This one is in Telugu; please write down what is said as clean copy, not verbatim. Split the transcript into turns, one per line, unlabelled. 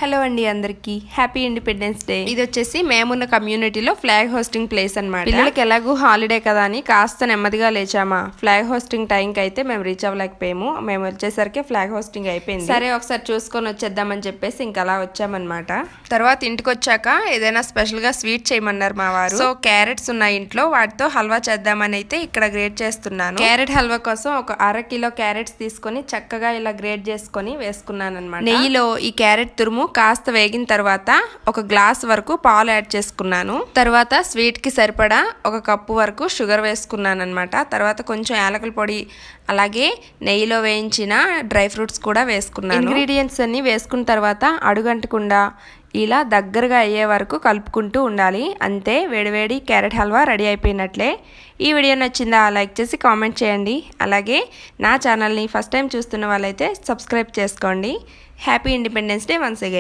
హలో అండి అందరికీ హ్యాపీ ఇండిపెండెన్స్ డే. ఇది వచ్చేసి మేమున్న కమ్యూనిటీలో ఫ్లాగ్ హోస్టింగ్ ప్లేస్ అన్నమాట. పిల్లలకి ఎలాగూ హాలిడే కదా అని కాస్త నెమ్మదిగా లేచామా. ఫ్లాగ్ హోస్టింగ్ టైంకి అయితే మేము రీచ్ అవ్వలేకపోయాము. మేము వచ్చేసరికి ఫ్లాగ్ హోస్టింగ్ అయిపోయింది. సరే ఒకసారి చూసుకొని వచ్చేద్దామని చెప్పేసి ఇంకా అలా వచ్చామన్నమాట. తర్వాత ఇంటికి వచ్చాక ఏదైనా స్పెషల్ గా స్వీట్ చేయమన్నారు మా వారు. సో క్యారెట్స్ ఉన్నాయి ఇంట్లో, వాటితో హల్వా చేద్దామని అయితే ఇక్కడ గ్రేట్ చేస్తున్నాను. క్యారెట్ హల్వా కోసం ఒక 1/2 కిలో క్యారెట్స్ తీసుకొని చక్కగా ఇలా గ్రేట్ చేసుకొని వేసుకున్నాను అనమాట. నెయ్యిలో ఈ క్యారెట్ తురుము కాస్త వేగిన తర్వాత ఒక గ్లాస్ వరకు పాలు యాడ్ చేసుకున్నాను. తర్వాత స్వీట్ కి సరిపడా 1 కప్పు వరకు షుగర్ వేసుకున్నాను అనమాట. తర్వాత కొంచెం యాలకుల పొడి అలాగే నెయ్యిలో వేయించిన డ్రై ఫ్రూట్స్ కూడా వేసుకున్నాను. ఇంగ్రీడియంట్స్ అన్ని వేసుకున్న తర్వాత అడుగంటకుండా ఇలా దగ్గరగా అయ్యే వరకు కలుపుకుంటూ ఉండాలి. అంతే, వేడివేడి క్యారెట్ హల్వా రెడీ అయిపోయినట్లే. ఈ వీడియో నచ్చిందా లైక్ చేసి కామెంట్ చేయండి. అలాగే నా ఛానల్ని ఫస్ట్ టైం చూస్తున్న వాళ్ళైతే సబ్స్క్రైబ్ చేసుకోండి. Happy independence day once again.